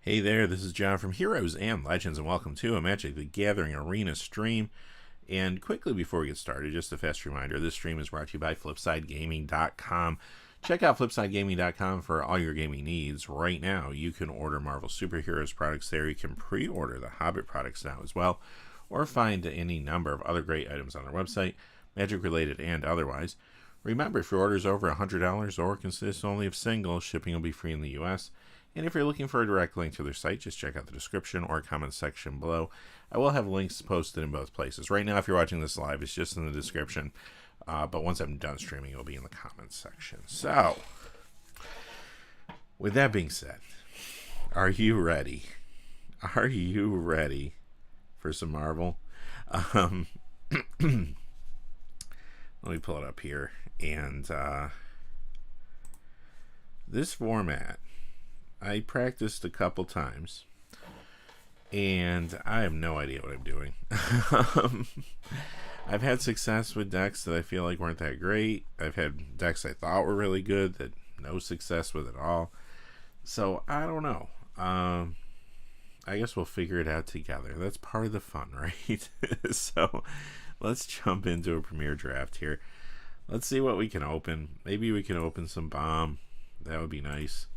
Hey there, this is John from Heroes and Legends, and welcome to a Magic the Gathering Arena stream. And quickly before we get started, just a fast reminder, this stream is brought to you by FlipsideGaming.com. Check out FlipsideGaming.com for all your gaming needs. Right now, you can order Marvel Superheroes products there. You can pre-order the Hobbit products now as well, or find any number of other great items on their website, Magic-related and otherwise. Remember, if your order is over $100 or consists only of singles, shipping will be free in the U.S., and if you're looking for a direct link to their site, just check out the description or comment section below. I will have links posted in both places. Right now, if you're watching this live, it's just in the description. But once I'm done streaming, it'll be in the comments section. So, with that being said, are you ready? Are you ready for some Marvel? Let me pull it up here. And this format, I practiced a couple times, and I have no idea what I'm doing. I've had success with decks that I feel like weren't that great. I've had decks I thought were really good that no success with at all. So, I don't know. I guess we'll figure it out together. That's part of the fun, right? So, let's jump into a premiere draft here. Let's see what we can open. Maybe we can open some bomb. That would be nice.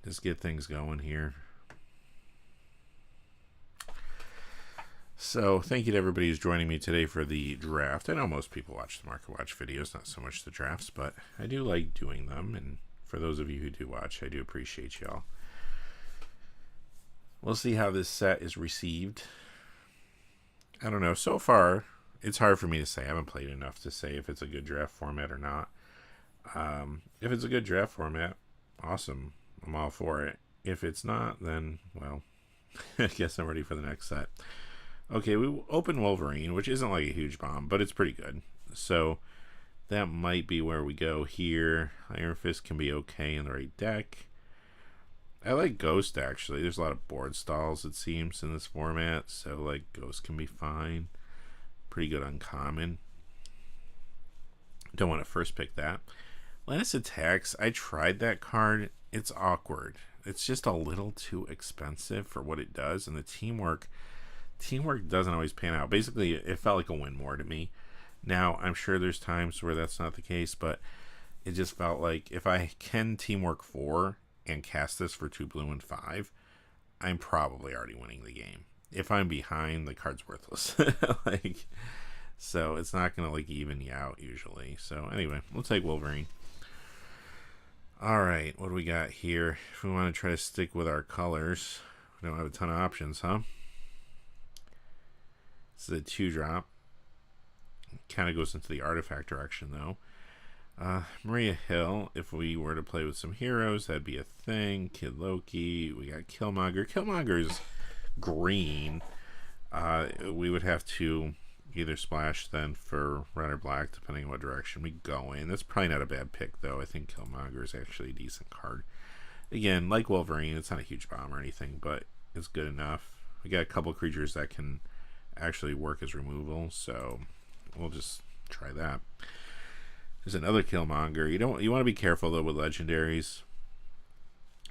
Just get things going here. So, thank you to everybody who's joining me today for the draft. I know most people watch the Market Watch videos, not so much the drafts, but I do like doing them. And for those of you who do watch, I do appreciate y'all. We'll see how this set is received. I don't know. So far, it's hard for me to say. I haven't played enough to say if it's a good draft format or not. If it's a good draft format, awesome. I'm all for it. If it's not, then, well, I guess I'm ready for the next set. Okay, we open Wolverine, which isn't like a huge bomb, but it's pretty good. So that might be where we go here. Iron Fist can be okay in the right deck. I like Ghost, actually. There's a lot of board stalls, it seems, in this format. So, like, Ghost can be fine. Pretty good uncommon. Don't want to first pick that. Lannis Attacks, I tried that card. It's awkward. It's just a little too expensive for what it does, and the teamwork doesn't always pan out. Basically, it felt like a win more to me. Now, I'm sure there's times where that's not the case, but it just felt like if I can teamwork 4 and cast this for 2 blue and 5, I'm probably already winning the game. If I'm behind, the card's worthless. So it's not going to even you out usually. So anyway, we'll take Wolverine. All right, what do we got here? If we want to try to stick with our colors, we don't have a ton of options, huh? This is a 2-drop. Kind of goes into the artifact direction, though. Maria Hill, if we were to play with some heroes, that'd be a thing. Kid Loki, we got Killmonger. Killmonger's green. We would have to either splash then for red or black, depending on what direction we go in. That's probably not a bad pick, though. I think Killmonger is actually a decent card. Again, like Wolverine, it's not a huge bomb or anything, but it's good enough. We got a couple creatures that can actually work as removal, so we'll just try that. There's another Killmonger. You want to be careful, though, with legendaries.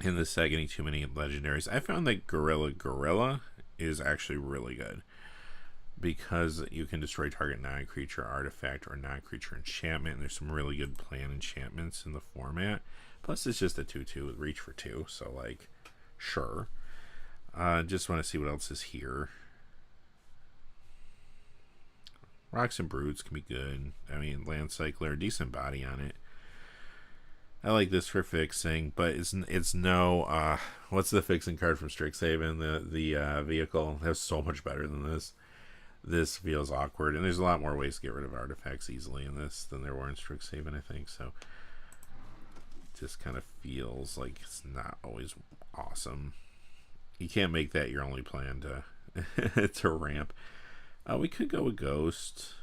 In this set, getting too many legendaries. I found that Gorilla is actually really good, because you can destroy target non-creature artifact or non-creature enchantment, and there's some really good plan enchantments in the format. Plus, it's just a 2/2 with reach for 2, so, sure. Just want to see what else is here. Rocks and Broods can be good. I mean, Land Cycler, decent body on it. I like this for fixing, but it's no, what's the fixing card from Strixhaven? The vehicle has so much better than this. This feels awkward, and there's a lot more ways to get rid of artifacts easily in this than there were in Strixhaven, I think. So, it just kind of feels like it's not always awesome. You can't make that your only plan to to ramp. We could go with Ghost.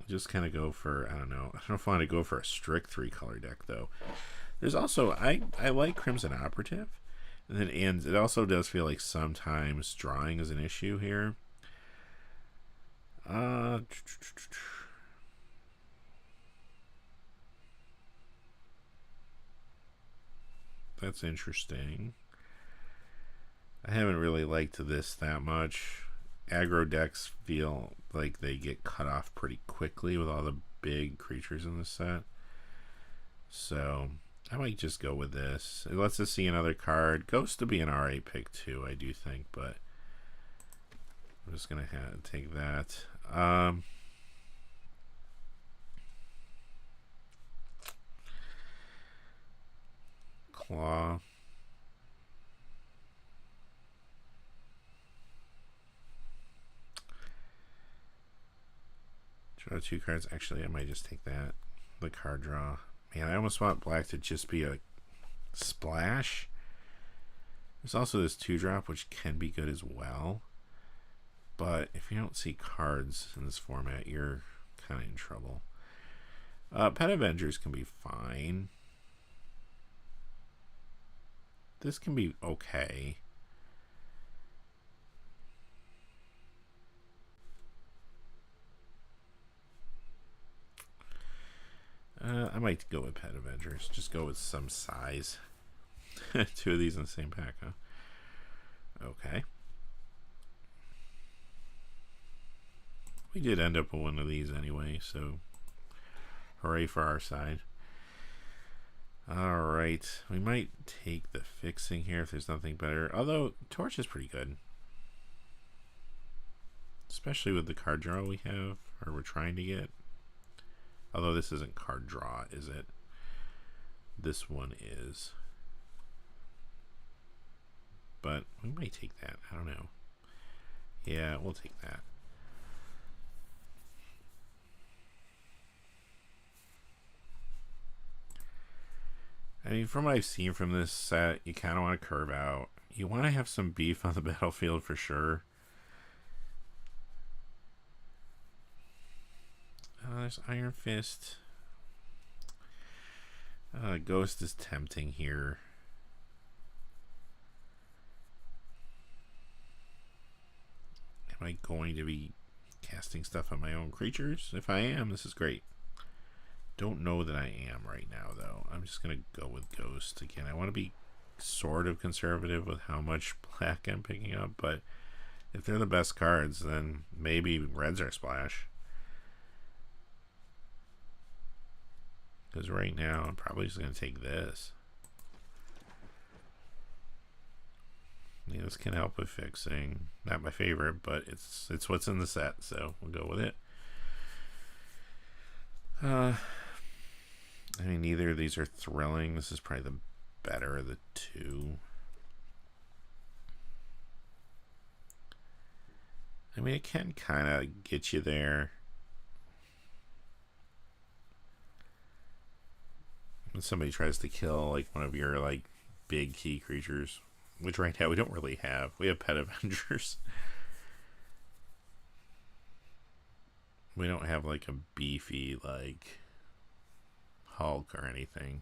Just kind of go for, I don't know if I want to go for a strict 3-color deck, though. There's also, I like Crimson Operative, and it also does feel like sometimes drawing is an issue here. That's interesting. I haven't really liked this that much. Aggro decks feel like they get cut off pretty quickly with all the big creatures in this set. So I might just go with this. It lets us see another card. Ghost to be an RA pick too, I do think, but I'm just gonna take that. Claw. Draw 2 cards. Actually, I might just take that. The card draw. Man, I almost want black to just be a splash. There's also this 2-drop, which can be good as well. But if you don't see cards in this format, you're kind of in trouble. Pet Avengers can be fine. This can be okay. I might go with Pet Avengers. Just go with some size. 2 of these in the same pack, huh? Okay. We did end up with one of these anyway, so hooray for our side. Alright, we might take the fixing here if there's nothing better. Although, Torch is pretty good. Especially with the card draw we have, or we're trying to get. Although this isn't card draw, is it? This one is. But we might take that. I don't know. Yeah, we'll take that. I mean, from what I've seen from this set, you kind of want to curve out. You want to have some beef on the battlefield for sure. There's Iron Fist. Ghost is tempting here. Am I going to be casting stuff on my own creatures? If I am, this is great. Don't know that I am right now, though. I'm just going to go with Ghost. Again, I want to be sort of conservative with how much black I'm picking up, but if they're the best cards, then maybe reds are splash. Because right now, I'm probably just going to take this. Yeah, this can help with fixing. Not my favorite, but it's what's in the set, so we'll go with it. I mean, neither of these are thrilling. This is probably the better of the two. I mean, it can kind of get you there. When somebody tries to kill, like, one of your, like, big key creatures, which right now we don't really have. We have Pet Avengers. We don't have, like, a beefy, like, Hulk or anything.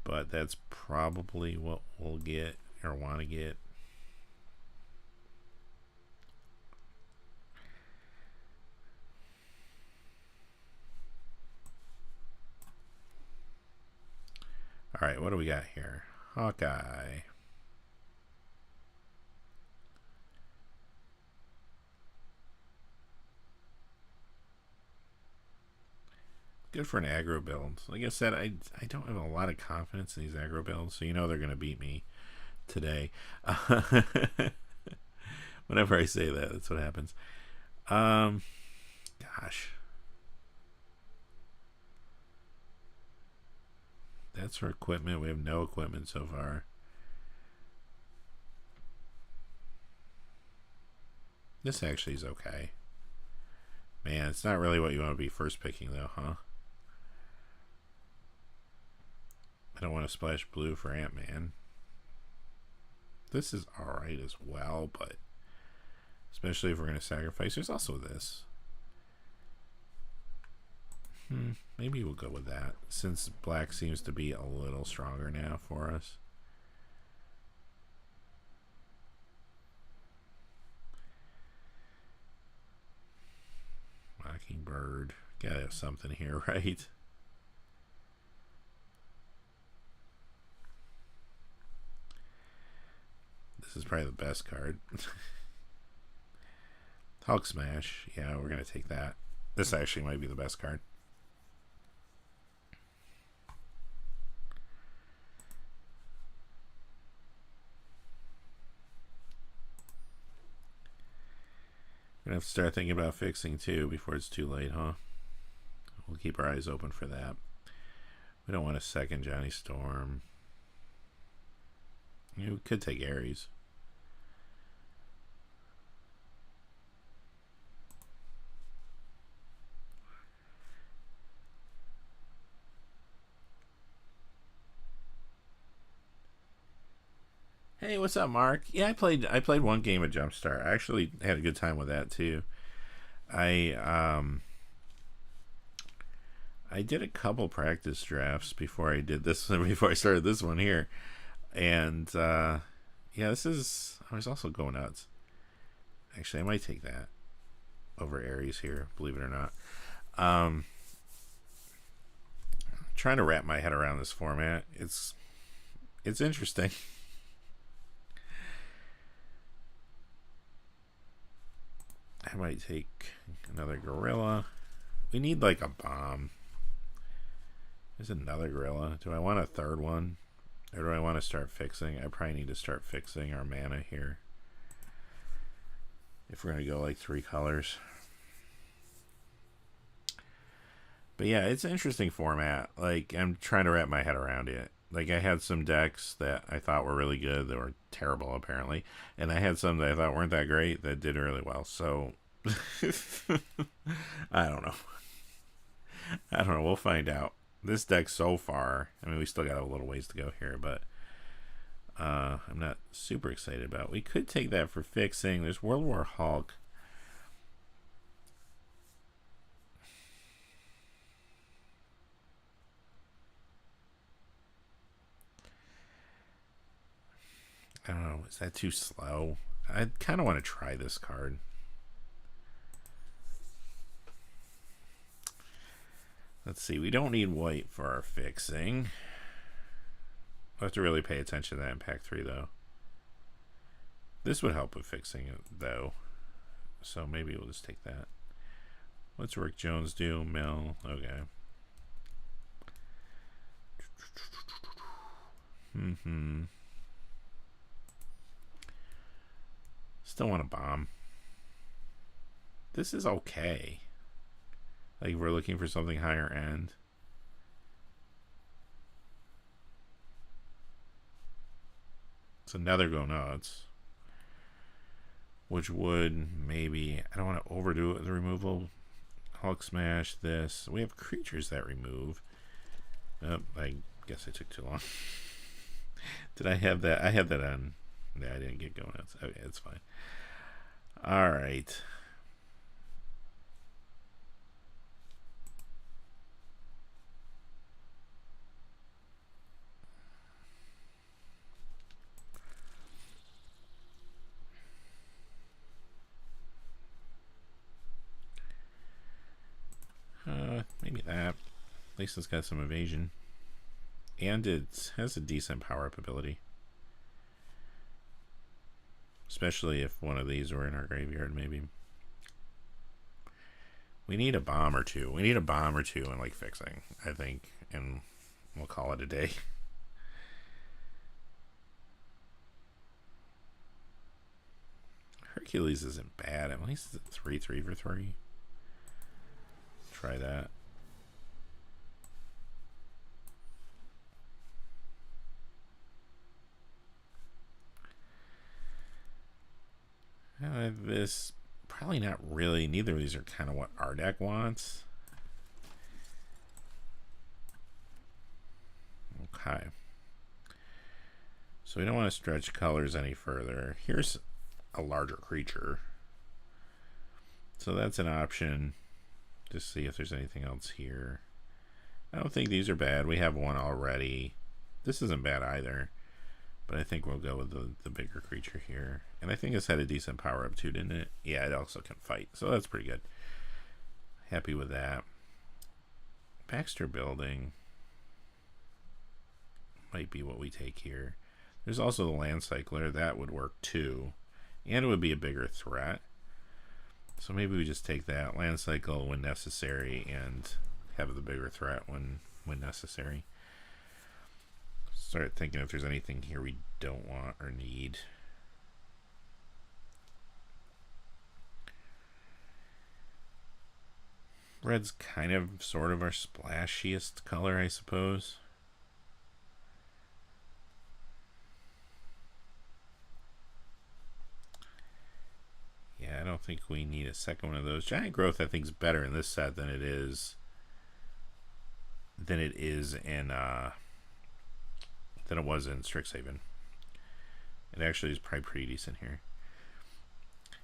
But that's probably what we'll get or want to get. All right, what do we got here? Hawkeye. Good for an aggro build. Like I said, I don't have a lot of confidence in these aggro builds, so you know they're going to beat me today. Whenever I say that, that's what happens. Gosh. That's for equipment. We have no equipment so far. This actually is okay. Man, it's not really what you want to be first picking, though, huh? I don't want to splash blue for Ant-Man. This is alright as well, but especially if we're going to sacrifice. There's also this. Maybe we'll go with that, since black seems to be a little stronger now for us. Mockingbird. Gotta have something here, right? This is probably the best card. Hulk Smash. Yeah, we're going to take that. This actually might be the best card. We're going to have to start thinking about fixing too before it's too late, huh? We'll keep our eyes open for that. We don't want a second Johnny Storm. You could take Ares. Hey, what's up, Mark? Yeah, I played one game of Jumpstart. I actually had a good time with that too. I did a couple practice drafts before I did this before I started this one here. And yeah, this is, I was also going nuts. Actually, I might take that over Ares here, believe it or not. Trying to wrap my head around this format. It's interesting. I might take another gorilla. We need like a bomb. There's another gorilla. Do I want a third one? Or do I want to start fixing? I probably need to start fixing our mana here. If we're going to go like 3 colors. But yeah, it's an interesting format. Like, I'm trying to wrap my head around it. Like, I had some decks that I thought were really good that were terrible, apparently. And I had some that I thought weren't that great that did really well. So, I don't know. I don't know. We'll find out. This deck so far, I mean, we still got a little ways to go here, but I'm not super excited about it. We could take that for fixing. There's World War Hulk. I don't know. Is that too slow? I kind of want to try this card. Let's see. We don't need white for our fixing. We'll have to really pay attention to that in pack 3, though. This would help with fixing it, though. So maybe we'll just take that. What's Rick Jones do? Mill. Okay. Still want a bomb. This is okay. Like, we're looking for something higher end. It's another Go Nuts. Which would maybe... I don't want to overdo it with the removal. Hulk Smash, this. We have creatures that remove. Oh, I guess I took too long. Did I have that? I had that on... Yeah, I didn't get Go Nuts. Okay, it's fine. Alright. Maybe that. At least it's got some evasion. And it has a decent power-up ability. Especially if one of these were in our graveyard, maybe. We need a bomb or two. We need a bomb or two in, like, fixing, I think. And we'll call it a day. Hercules isn't bad. At least it's 3/3 for 3. Try that. This probably not really. Neither of these are kind of what our deck wants. Okay. So we don't want to stretch colors any further. Here's a larger creature. So that's an option. Just see if there's anything else here. I don't think these are bad. We have one already. This isn't bad either. But I think we'll go with the bigger creature here. And I think this had a decent power up too, didn't it? Yeah, it also can fight. So that's pretty good. Happy with that. Baxter Building might be what we take here. There's also the Land Cycler. That would work too. And it would be a bigger threat. So maybe we just take that. Land Cycle when necessary and have the bigger threat when necessary. Start thinking if there's anything here we don't want or need. Red's kind of sort of our splashiest color, I suppose. Yeah, I don't think we need a second one of those. Giant Growth I think is better in this set than it is in than it was in Strixhaven. It actually is probably pretty decent here.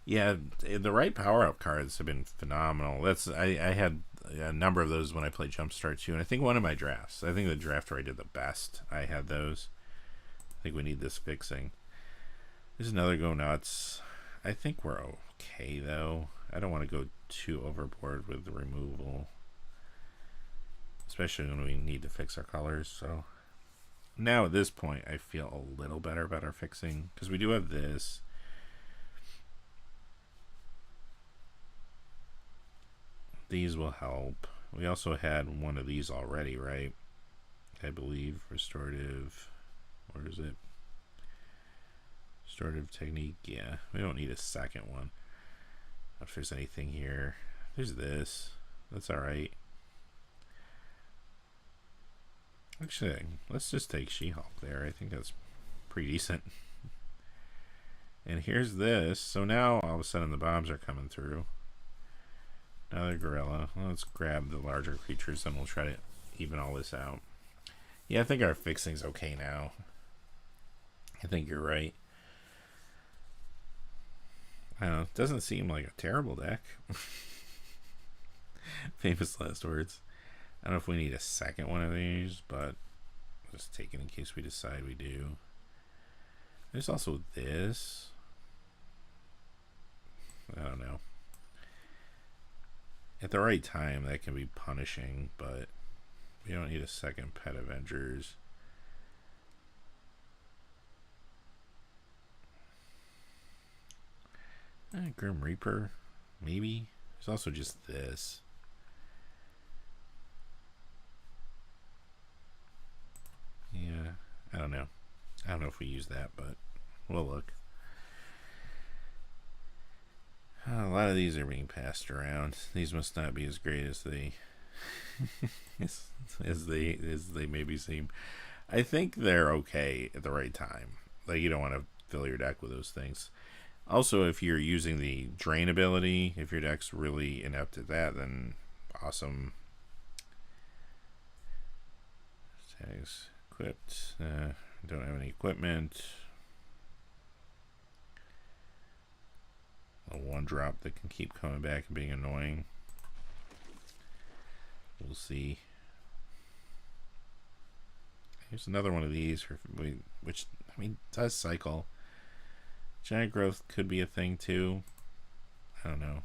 Yeah, the Wright power-up cards have been phenomenal. I had a number of those when I played Jumpstart too, and I think one of my drafts. I think the draft where I did the best, I had those. I think we need this fixing. There's another Go Nuts. I think we're okay though. I don't want to go too overboard with the removal, especially when we need to fix our colors. So now at this point, I feel a little better about our fixing because we do have this. These will help. We also had one of these already, right? I believe restorative. Where is it? Restorative technique. Yeah, we don't need a second one. If there's anything here, there's this. That's all right. Actually, let's just take She-Hulk there. I think that's pretty decent. And here's this. So now all of a sudden the bombs are coming through. Another gorilla. Well, let's grab the larger creatures and we'll try to even all this out. Yeah, I think our fixing's okay now. I think you're right. I don't know. It doesn't seem like a terrible deck. Famous last words. I don't know if we need a second one of these, but I'll just take it in case we decide we do. There's also this. I don't know. At the right time, that can be punishing, but we don't need a second Pet Avengers. Grim Reaper, maybe. There's also just this. Yeah, I don't know. I don't know if we use that, but we'll look. A lot of these are being passed around. These must not be as great as they as they maybe seem. I think they're okay at the right time. Like, you don't want to fill your deck with those things. Also, if you're using the drain ability, if your deck's really inept at that, then awesome. Tags equipped. Don't have any equipment. A one drop that can keep coming back and being annoying. We'll see. Here's another one of these, which I mean does cycle. Giant Growth could be a thing too. I don't know.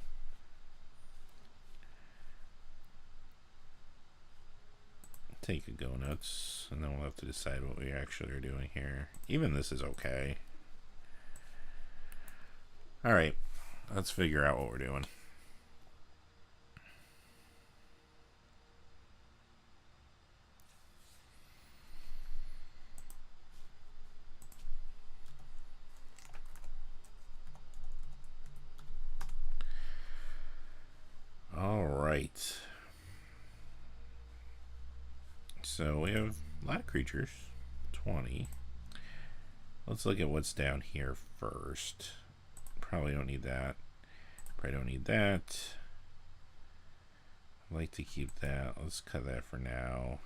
Take a Go Nuts, and then we'll have to decide what we actually are doing here. Even this is okay. All right. Let's figure out what we're doing. All right. So we have a lot of creatures. 20. Let's look at what's down here first. Probably don't need that. Probably don't need that. I'd like to keep that. Let's cut that for now.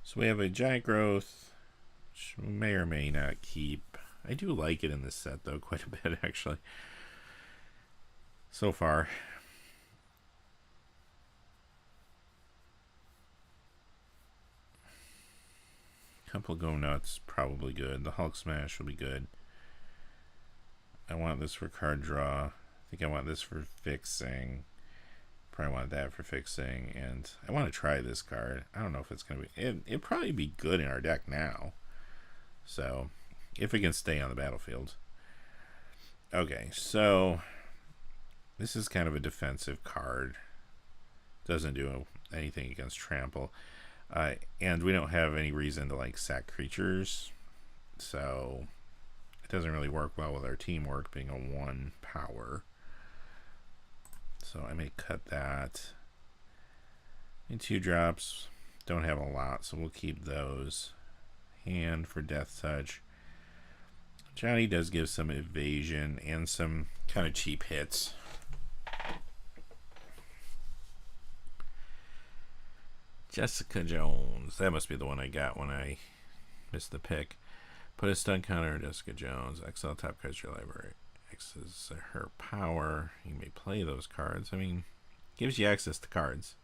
So we have a Giant Growth, which we may or may not keep. I do like it in this set, though, quite a bit, actually. So far. Couple Go Nuts, probably good. The Hulk Smash will be good. I want this for card draw. I think I want this for fixing. Probably wanted that for fixing, and I want to try this card. I don't know if it's going to be... It'd probably be good in our deck now. So, if it can stay on the battlefield. Okay, so... This is kind of a defensive card. Doesn't do anything against trample. And we don't have any reason to, like, sack creatures. So, it doesn't really work well with our teamwork being a 1 power. So I may cut that. And 2 drops. Don't have a lot, so we'll keep those. Hand for Death Touch. Johnny does give some evasion and some kind of cheap hits. Jessica Jones. That must be the one I got when I missed the pick. Put a stun counter on Jessica Jones. Exile top cards to your library. X is her power. You may play those cards. I mean, gives you access to cards.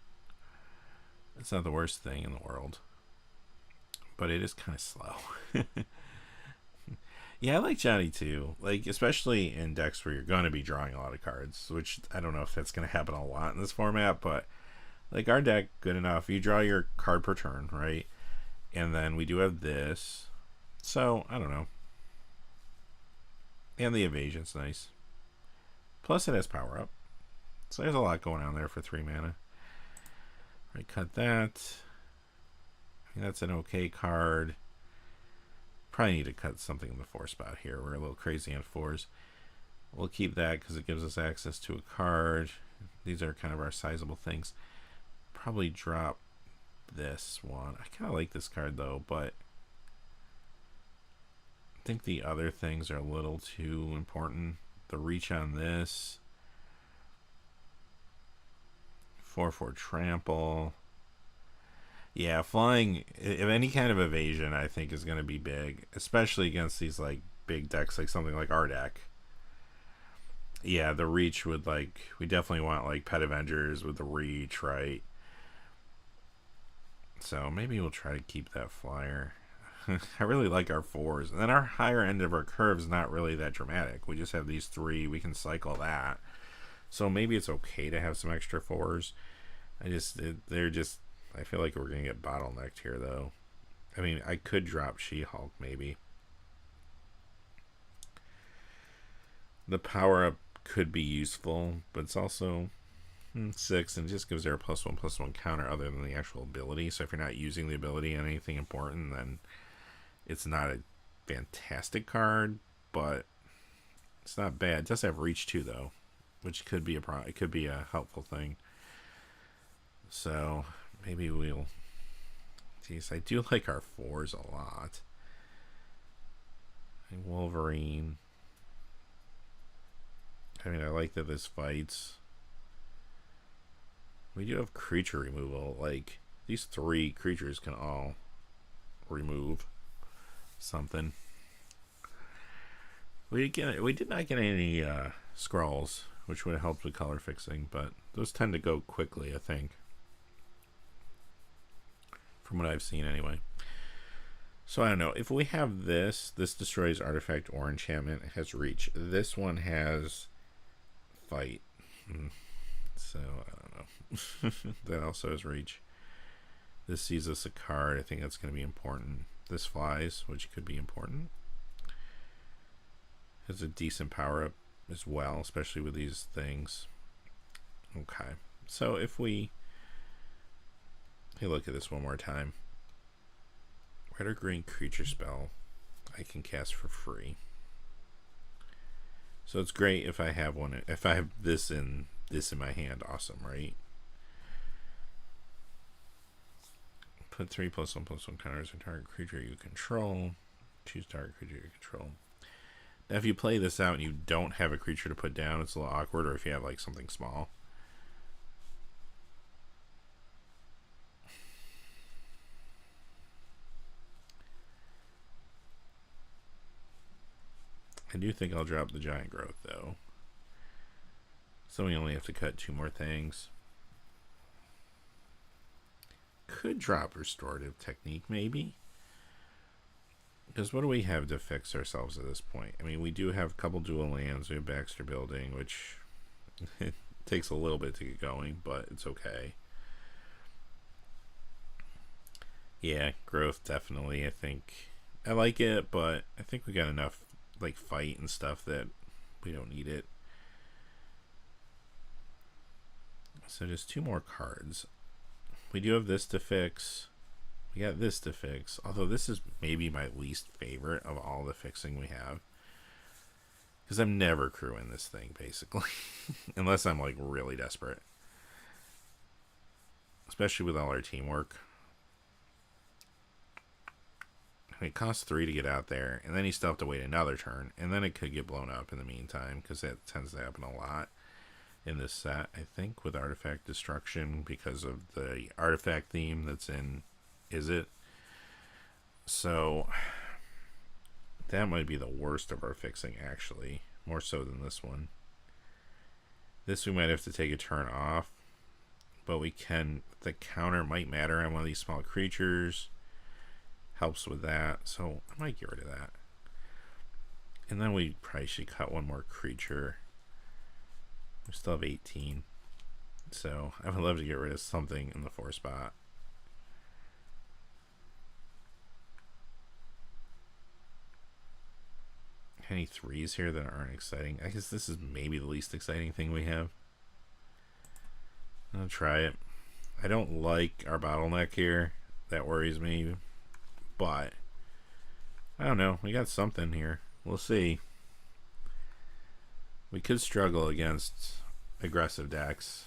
It's not the worst thing in the world. But it is kind of slow. Yeah, I like Johnny too. Like, especially in decks where you're going to be drawing a lot of cards. Which, I don't know if that's going to happen a lot in this format. But, like, our deck, good enough. You draw your card per turn, right? And then we do have this. So, I don't know. And the evasion's nice. Plus it has power up. So there's a lot going on there for 3 mana. Right, cut that. I mean, that's an okay card. Probably need to cut something in the 4 spot here. We're a little crazy on 4s. We'll keep that because it gives us access to a card. These are kind of our sizable things. Probably drop this one. I kind of like this card though, but I think the other things are a little too important. The reach on this. 4/4 trample. Yeah, flying, if any kind of evasion, I think is going to be big, especially against these like big decks, like something like our deck. Yeah, the reach would, like, we definitely want like Pet Avengers with the reach, right? So maybe we'll try to keep that flyer. I really like our 4s, and then our higher end of our curve is not really that dramatic. We just have these 3. We can cycle that, so maybe it's okay to have some extra 4s. They're just. I feel like we're gonna get bottlenecked here, though. I mean, I could drop She-Hulk maybe. The power up could be useful, but it's also 6 and just gives her a +1/+1 counter other than the actual ability. So if you're not using the ability on anything important, then it's not a fantastic card, but it's not bad. It does have reach too, though, which could be it could be a helpful thing. So maybe we'll. Geez, I do like our 4s a lot. And Wolverine. I mean, I like that this fights. We do have creature removal. Like, these 3 creatures can all remove something. We did not get any scrolls, which would have helped with color fixing, but those tend to go quickly, I think. From what I've seen, anyway. So I don't know. If we have this destroys artifact or enchantment. It has reach. This one has fight. So I don't know. That also has reach. This sees us a card. I think that's going to be important. This flies, which could be important. Has a decent power up as well, especially with these things. Okay. So if we look at this one more time. Red or green creature spell I can cast for free. So it's great if I have one. If I have this in my hand, awesome, right? Put 3 +1/+1 counters on target creature you control. Choose target creature you control. Now, if you play this out and you don't have a creature to put down, it's a little awkward. Or if you have like something small. I do think I'll drop the giant growth, though. So we only have to cut 2 more things. Could drop restorative technique, maybe. Because what do we have to fix ourselves at this point? I mean, we do have a couple dual lands. We have Baxter Building, which Takes a little bit to get going, but it's okay. Yeah, growth definitely. I think I like it, but I think we got enough like fight and stuff that we don't need it. So just 2 more cards. We do have this to fix. We got this to fix. Although this is maybe my least favorite of all the fixing we have. Because I'm never crewing this thing, basically. Unless I'm like really desperate. Especially with all our teamwork. It costs 3 to get out there. And then you still have to wait another turn. And then it could get blown up in the meantime. Because that tends to happen a lot in this set, I think, with artifact destruction. Because of the artifact theme that's in Is It. So that might be the worst of our fixing, actually. More so than this one. This we might have to take a turn off. But we can... The counter might matter on one of these small creatures. Helps with that. So I might get rid of that. And then we probably should cut one more creature. We still have 18. So I would love to get rid of something in the 4 spot. Any 3s here that aren't exciting? I guess this is maybe the least exciting thing we have. I'll try it. I don't like our bottleneck here. That worries me. But I don't know. We got something here. We'll see. We could struggle against aggressive decks.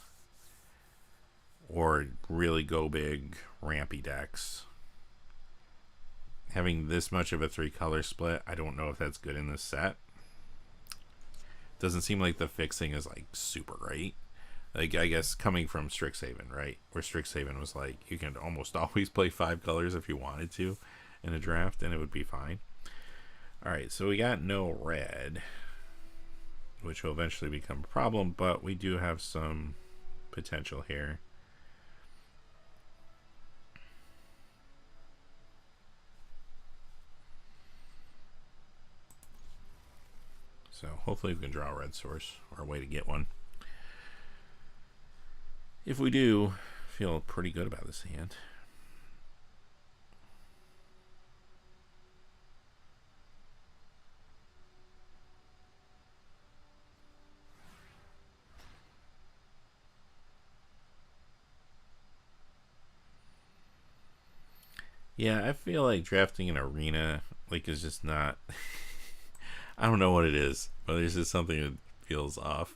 Or really go big, rampy decks. Having this much of a 3-color split, I don't know if that's good in this set. Doesn't seem like the fixing is like super great. Like, I guess coming from Strixhaven, right? Where Strixhaven was like, you can almost always play 5 colors if you wanted to in a draft, and it would be fine. Alright, so we got no red, which will eventually become a problem, but we do have some potential here. So hopefully we can draw a red source, or a way to get one. If we do, feel pretty good about this hand. Yeah, I feel like drafting an arena like is just not I don't know what it is, but there's just something that feels off.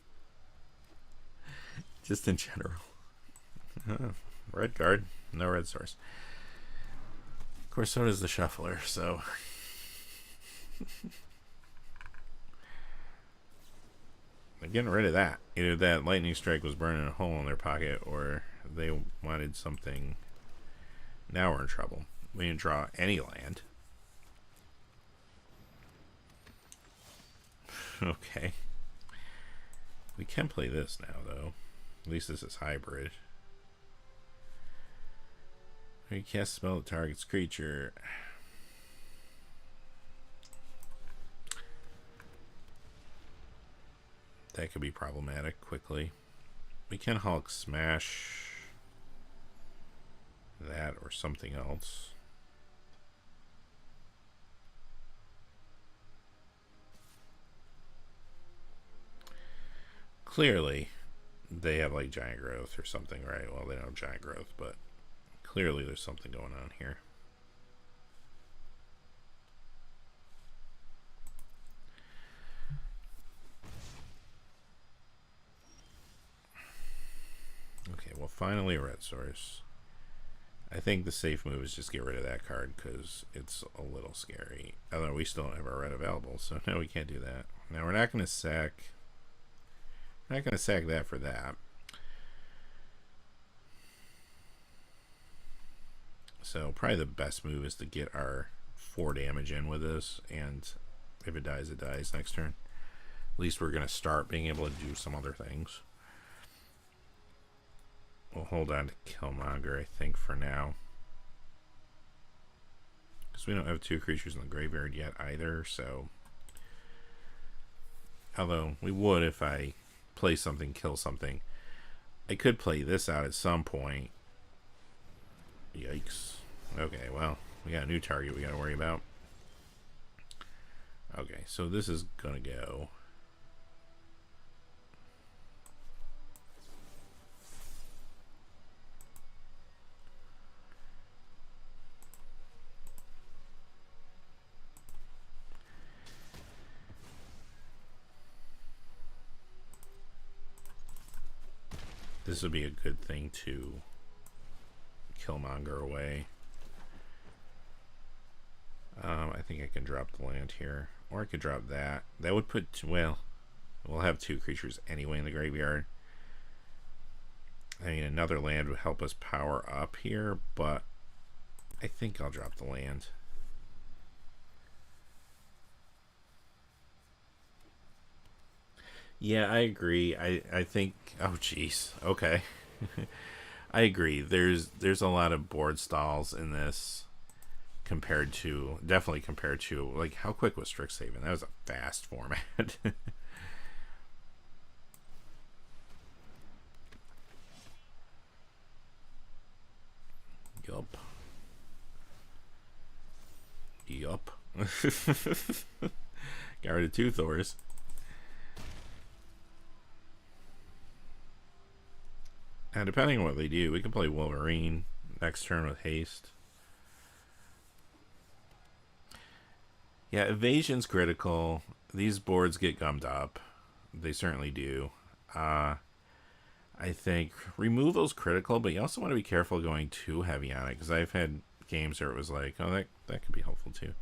Just in general. Red card, no red source. Of course, so does the shuffler, so they're getting rid of that. Either that lightning strike was burning a hole in their pocket, or they wanted something. Now we're in trouble. We didn't draw any land. Okay. We can play this now, though. At least this is hybrid. You cast a spell that targets creature. That could be problematic quickly. We can Hulk smash that or something else. Clearly, they have like giant growth or something, right? Well, they don't have giant growth, but clearly there's something going on here. Okay, well, finally a red source. I think the safe move is just get rid of that card because it's a little scary. Although we still don't have our red available, so no, we can't do that. Now we're not going to sack. We're not going to sack that for that. So probably the best move is to get our 4 damage in with this, and if it dies, it dies next turn. At least we're going to start being able to do some other things. We'll hold on to Killmonger, I think, for now. Because we don't have 2 creatures in the graveyard yet either, so... Although, we would if I play something, kill something. I could play this out at some point. Yikes. Okay, well, we got a new target we got to worry about. Okay, so this is going to go. This would be a good thing to Killmonger away. I think I can drop the land here. Or I could drop that. That would put, well, we'll have 2 creatures anyway in the graveyard. I mean, another land would help us power up here, but I think I'll drop the land. Yeah, I agree. I think, oh jeez. Okay. I agree. There's a lot of board stalls in this compared to, definitely compared to, like, how quick was Strixhaven? That was a fast format. Yup. Yup. Got rid of 2 Thors. And depending on what they do, we can play Wolverine next turn with haste. Yeah, evasion's critical. These boards get gummed up. They certainly do. I think removal's critical, but you also want to be careful going too heavy on it, because I've had games where it was like, oh, that could be helpful too.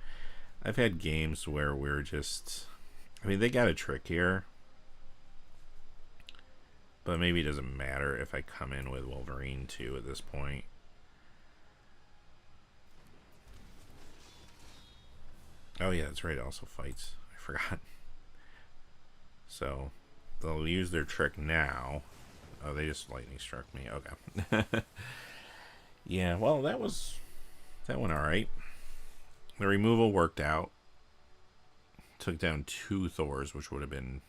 I've had games where we're just, I mean, they got a trick here, but maybe it doesn't matter if I come in with Wolverine too at this point. Oh yeah, that's right, it also fights. I forgot. So they'll use their trick now. Oh, they just lightning struck me. Okay. Yeah, well, that went alright. The removal worked out. Took down 2 Thors, which would have been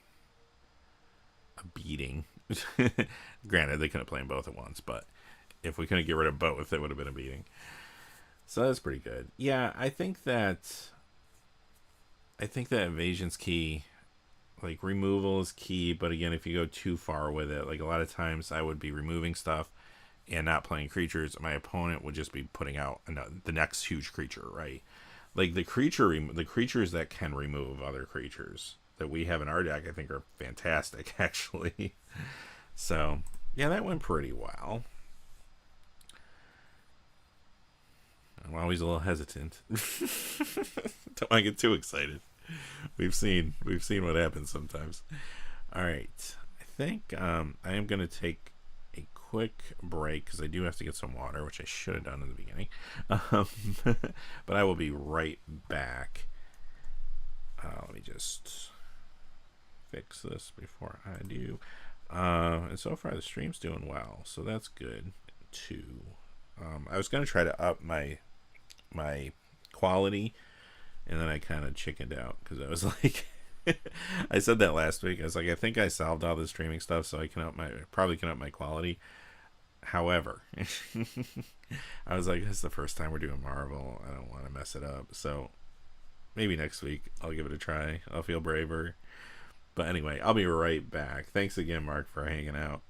a beating. Granted, they couldn't play them both at once, but if we couldn't get rid of both, it would have been a beating. So that's pretty good. Yeah, I think that evasion's key. Like, removal is key, but again, if you go too far with it, like, a lot of times I would be removing stuff and not playing creatures. My opponent would just be putting out the next huge creature, right? Like, the creatures that can remove other creatures that we have in our deck, I think, are fantastic, actually. So, yeah, that went pretty well. I'm always a little hesitant. Don't want to get too excited. We've seen what happens sometimes. All right, I think I am going to take a quick break because I do have to get some water, which I should have done in the beginning. But I will be right back. Let me just fix this before I do. And so far the stream's doing well, so that's good too. I was going to try to up my quality, and then I kind of chickened out because I was like, I said that last week. I was like, I think I solved all the streaming stuff, so I probably can up my quality. However, I was like, this is the first time we're doing Marvel. I don't want to mess it up. So maybe next week I'll give it a try. I'll feel braver. But anyway, I'll be right back. Thanks again, Mark, for hanging out.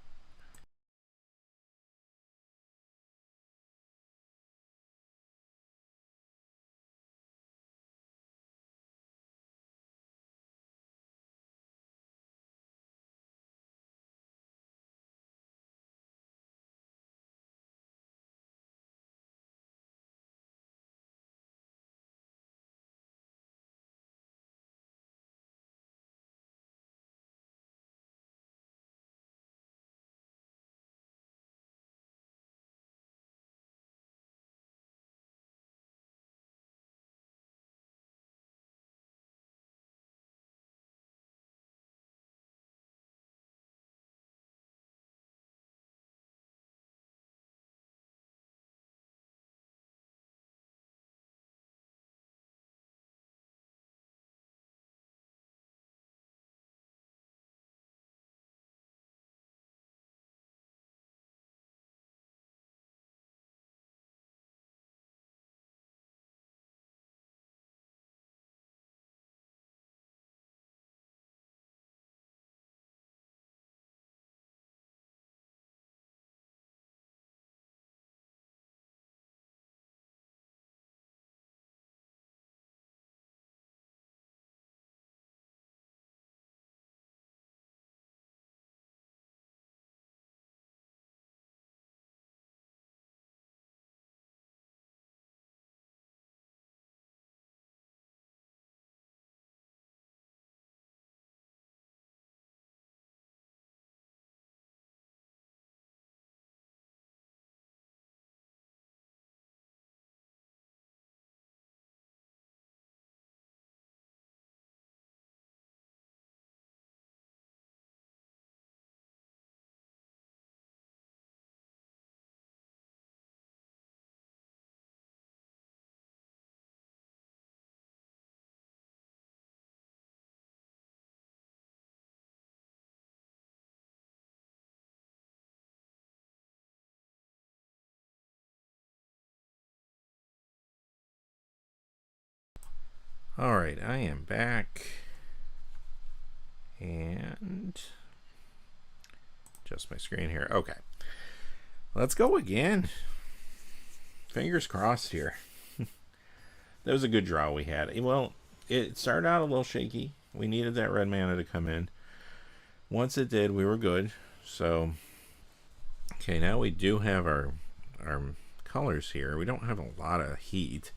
Alright, I am back. And adjust my screen here. Okay. Let's go again. Fingers crossed here. That was a good draw we had. Well, it started out a little shaky. We needed that red mana to come in. Once it did, we were good. So, okay, now we do have our colors here. We don't have a lot of heat,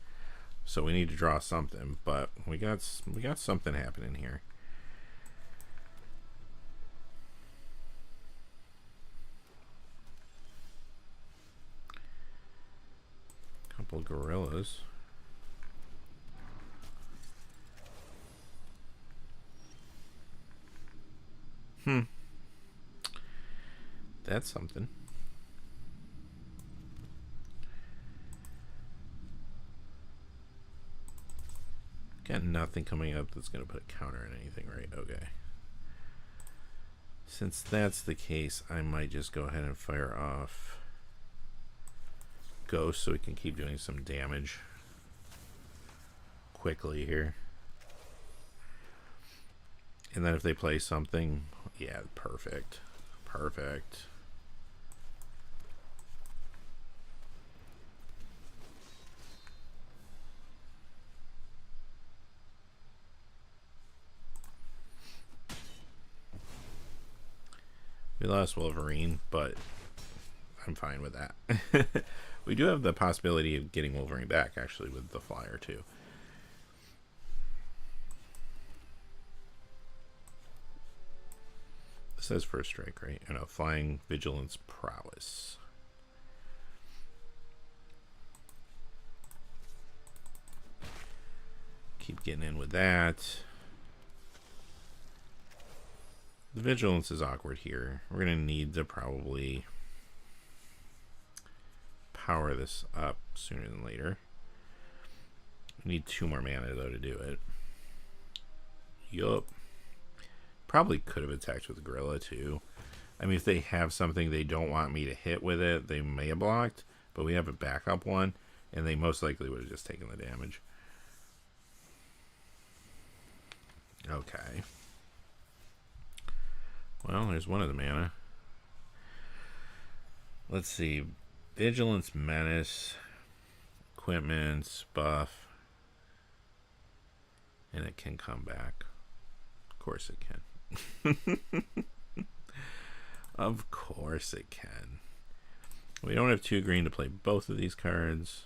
so we need to draw something. But we got something happening here. Couple gorillas. That's something. Got nothing coming up that's going to put a counter on anything, right? Okay. Since that's the case, I might just go ahead and fire off Ghost so we can keep doing some damage quickly here. And then if they play something, yeah, perfect. Perfect. We lost Wolverine, but I'm fine with that. We do have the possibility of getting Wolverine back, actually, with the flyer, too. This says first strike, right? And a flying vigilance prowess. Keep getting in with that. The vigilance is awkward here. We're going to need to probably power this up sooner than later. We need 2 more mana, though, to do it. Yup. Probably could have attacked with the gorilla, too. I mean, if they have something they don't want me to hit with it, they may have blocked. But we have a backup one, and they most likely would have just taken the damage. Okay. Well, there's one of the mana. Let's see. Vigilance, Menace, Equipments, Buff. And it can come back. Of course it can. Of course it can. We don't have 2 green to play both of these cards.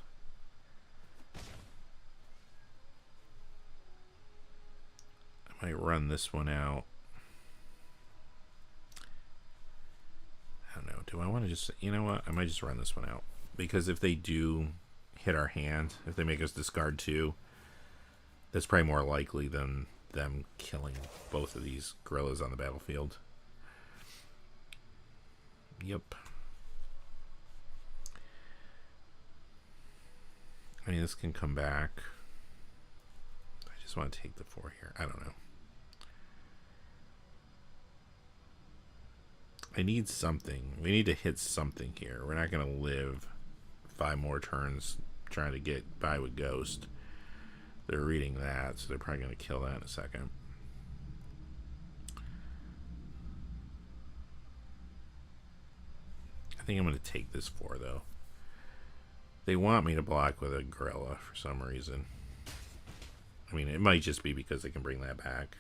I might run this one out. I don't know. Do I want to just... You know what? I might just run this one out. Because if they do hit our hand, if they make us discard 2, that's probably more likely than them killing both of these gorillas on the battlefield. Yep. I mean, this can come back. I just want to take the 4 here. I don't know. I need something. We need to hit something here. We're not going to live 5 more turns trying to get by with Ghost. They're reading that, so they're probably going to kill that in a second. I think I'm going to take this 4, though. They want me to block with a gorilla for some reason. I mean, it might just be because they can bring that back.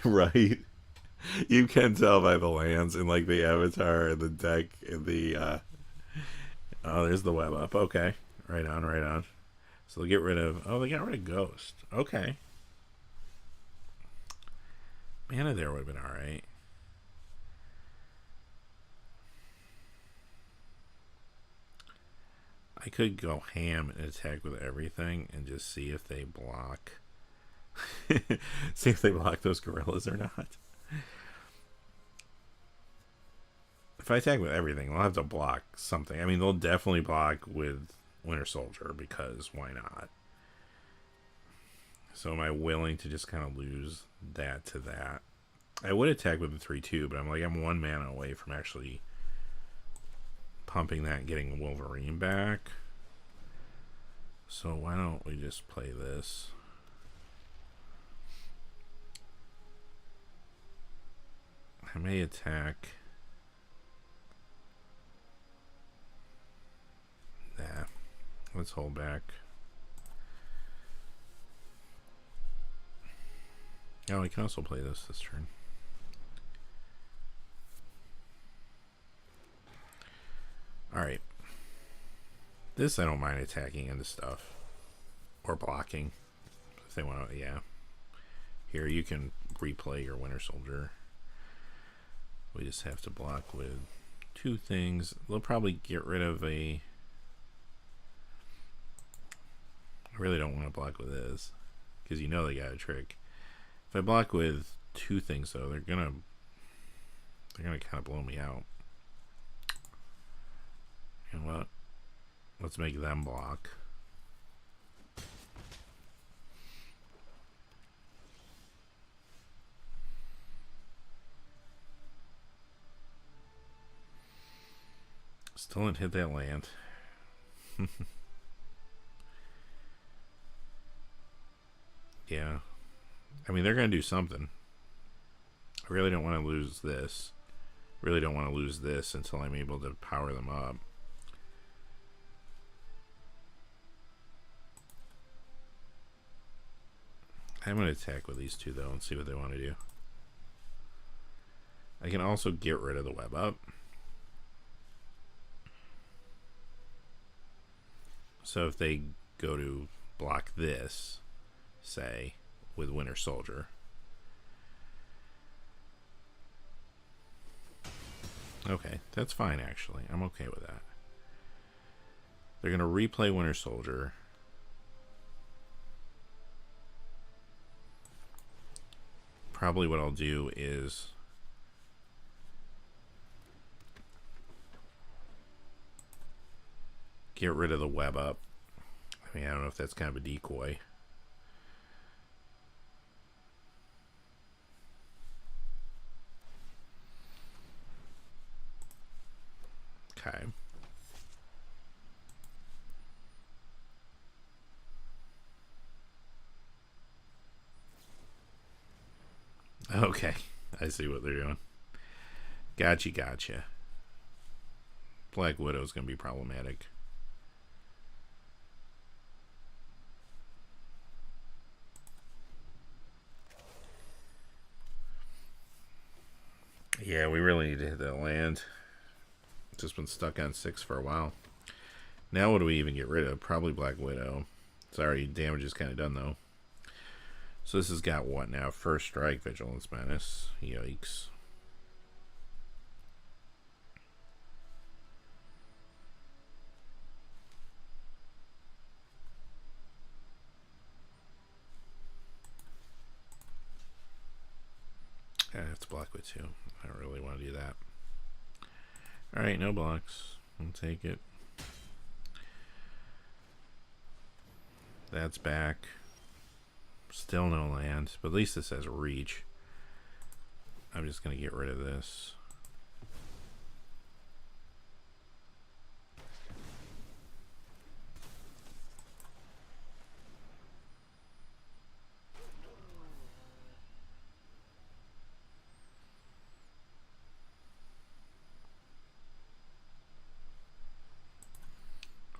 Right. You can tell by the lands and like the avatar and the deck and the oh, there's the web up. Okay. Right on, right on. So they'll get rid of... Oh, they got rid of Ghost. Okay. Mana there would have been alright. I could go ham and attack with everything and just see if they block. See if they block those gorillas or not. If I attack with everything, they'll have to block something. I mean, they'll definitely block with Winter Soldier, because why not? So am I willing to just kind of lose that to that? I would attack with the 3-2, but I'm like, I'm 1 mana away from actually pumping that and getting Wolverine back. So why don't we just play this? I may attack. Nah. Let's hold back. Oh, I can also play this turn. Alright. This I don't mind attacking into stuff. Or blocking. If they want to, yeah. Here you can replay your Winter Soldier. We just have to block with 2 things. They'll probably get rid of a... I really don't want to block with this. Because you know they got a trick. If I block with 2 things though, they're gonna kind of blow me out. You know what? Let's make them block. Still didn't hit that land. Yeah. I mean, they're going to do something. I really don't want to lose this. Really don't want to lose this until I'm able to power them up. I'm going to attack with these 2 though and see what they want to do. I can also get rid of the web up. So if they go to block this, say, with Winter Soldier. Okay, that's fine actually. I'm okay with that. They're going to replay Winter Soldier. Probably what I'll do is get rid of the web up. I mean, I don't know if that's kind of a decoy. Okay. Okay, I see what they're doing. Gotcha. Black Widow's gonna be problematic. Yeah, we really need to hit that land. Just been stuck on 6 for a while. Now what do we even get rid of? Probably Black Widow. Sorry, damage is kind of done though. So this has got what now? First Strike, Vigilance Menace. Yikes. I have to block with 2. I don't really want to do that. Alright, no blocks. I'll take it. That's back. Still no land, but at least this has reach. I'm just going to get rid of this.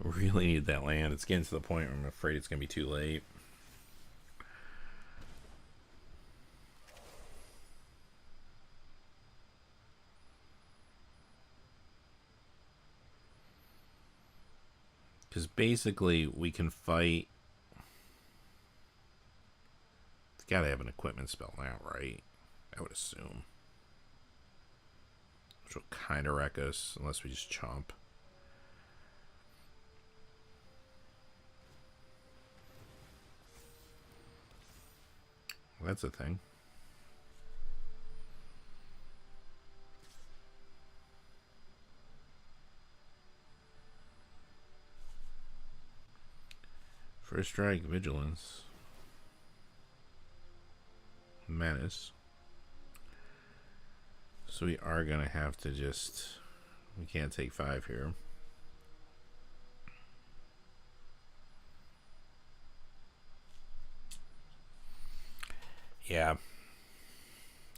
Really need that land. It's getting to the point where I'm afraid it's going to be too late. Because basically we can fight. It's got to have an equipment spell now, right? I would assume. Which will kind of wreck us unless we just chomp. Well, that's a thing. First Strike, Vigilance, Menace. So we are going to have to just... We can't take 5 here. Yeah.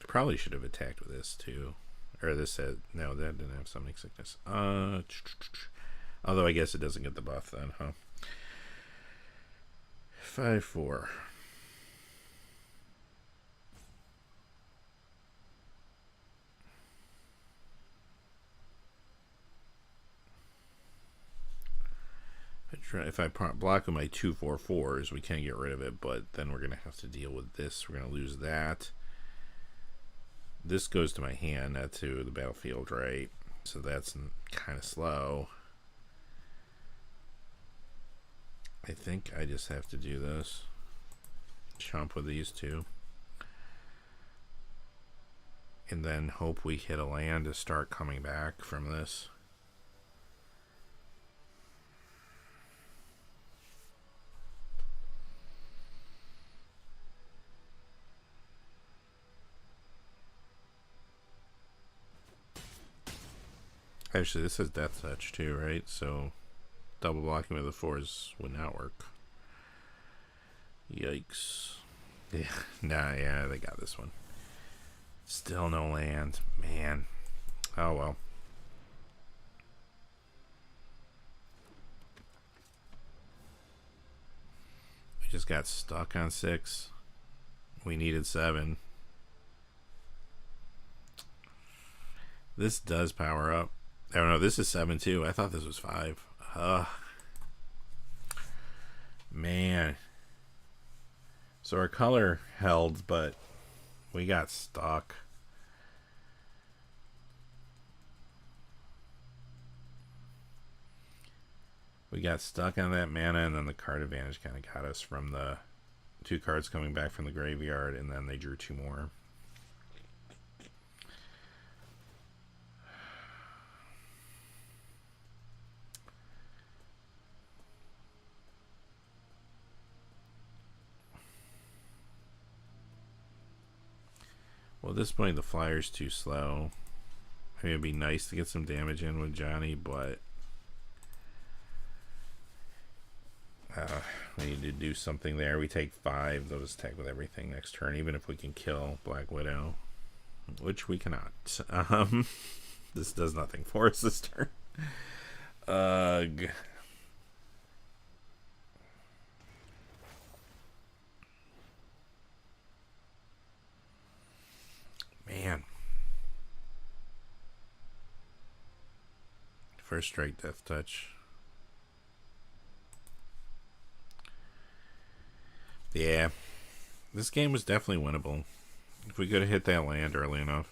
Probably should have attacked with this too. Or this said, no, that didn't have summoning sickness. Although I guess it doesn't get the buff then, huh? 5/4. If I block with my 2/4/4s, we can get rid of it, but then we're going to have to deal with this. We're going to lose that. This goes to my hand, not to the battlefield, right? So that's kind of slow. I think I just have to do this. Chomp with these two. And then hope we hit a land to start coming back from this. Actually, this has Death Touch too, right? So double blocking with the 4s would not work. Yikes. Yeah, nah, yeah, they got this one. Still no land. Man. Oh well. We just got stuck on 6. We needed 7. This does power up. Oh no, this is 7 too. I thought this was 5. Man. So our color held, but we got stuck. We got stuck on that mana, and then the card advantage kind of got us from the 2 cards coming back from the graveyard, and then they drew 2 more. Well, at this point, the flyer's too slow. I mean, it'd be nice to get some damage in with Johnny, but we need to do something there. We take 5. They'll just attack with everything next turn, even if we can kill Black Widow, which we cannot. This does nothing for us this turn. Ugh. Man. First strike, Death Touch. Yeah. This game was definitely winnable. If we could have hit that land early enough.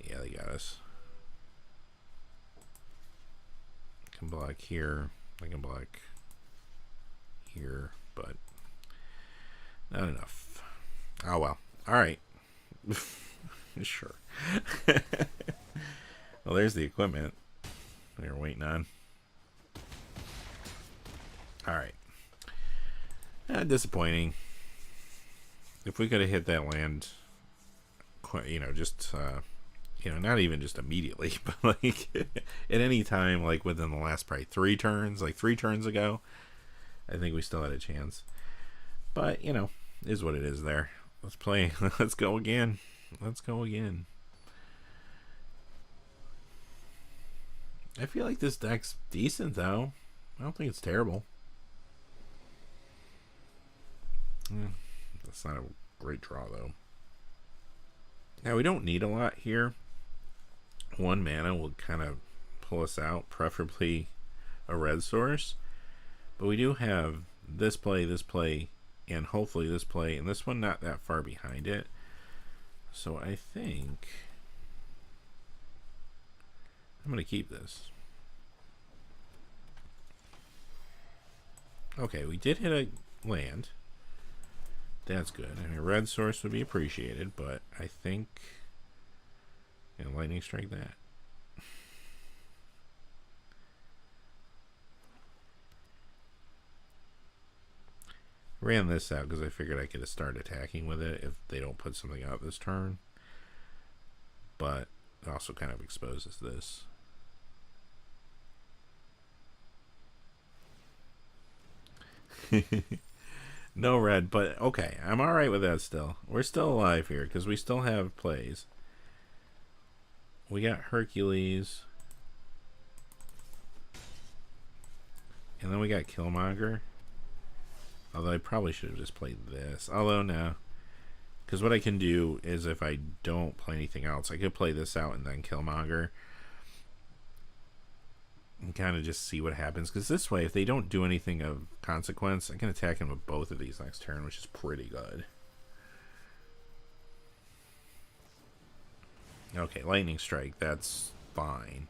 Yeah, they got us. I can block here. I can block here, but not enough. Oh well. Alright. Sure. Well, there's the equipment we were waiting on. Alright. Disappointing. If we could have hit that land, you know, just, you know, not even just immediately, but like at any time, like within the last probably 3 turns, like 3 turns ago, I think we still had a chance. But, you know, is what it is there. Let's play. Let's go again. Let's go again. I feel like this deck's decent, though. I don't think it's terrible. That's not a great draw, though. Now, we don't need a lot here. 1 mana will kind of pull us out, preferably a red source. But we do have this play, and hopefully this play, and this one not that far behind it. So I think I'm going to keep this. Okay, we did hit a land. That's good. I mean, a red source would be appreciated, but I think, you know, lightning strike that. Ran this out because I figured I could start attacking with it if they don't put something out this turn. But it also kind of exposes this. No red, but okay. I'm alright with that still. We're still alive here because we still have plays. We got Hercules. And then we got Killmonger. Although I probably should have just played this. Although, no. Because what I can do is if I don't play anything else, I could play this out and then Killmonger. And kind of just see what happens. Because this way, if they don't do anything of consequence, I can attack him with both of these next turn, which is pretty good. Okay, Lightning Strike. That's fine.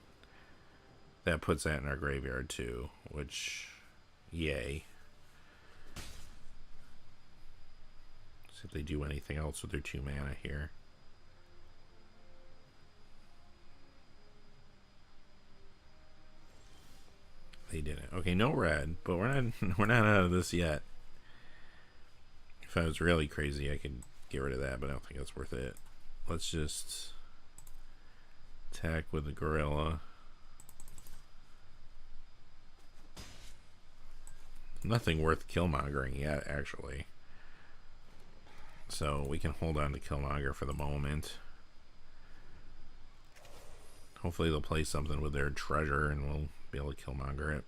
That puts that in our graveyard too, which, yay. See if they do anything else with their 2 mana here. They didn't. Okay, no red, but we're not out of this yet. If I was really crazy, I could get rid of that, but I don't think that's worth it. Let's just attack with the gorilla. Nothing worth Killmongering yet, actually. So we can hold on to Killmonger for the moment. Hopefully they'll play something with their treasure and we'll be able to Killmonger it.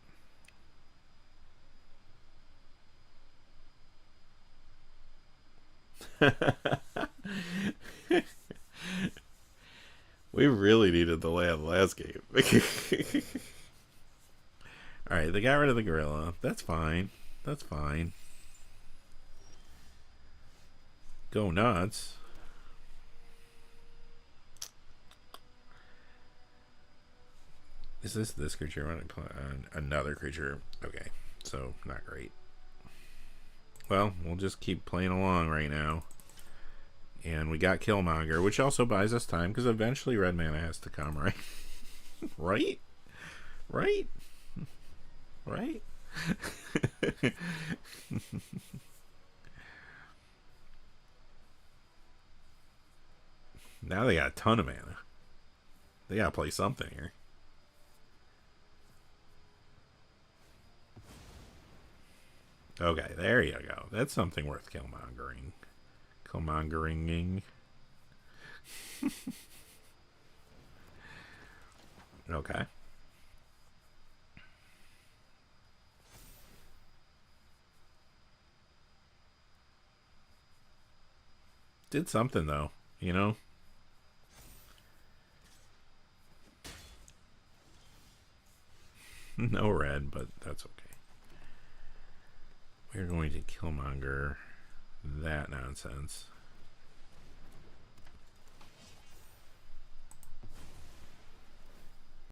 We really needed the land last game. Alright, they got rid of the gorilla. That's fine. That's fine. Go nuts. Is this creature? I want to play another creature. Okay, so not great. Well, we'll just keep playing along right now. And we got Killmonger, which also buys us time because eventually red mana has to come, right? Right? Right? Right? Now they got a ton of mana. They gotta play something here. Okay, there you go. That's something worth Killmongering. Killmongering. Okay. Did something though, you know? No red, but that's okay. We're going to Killmonger that nonsense.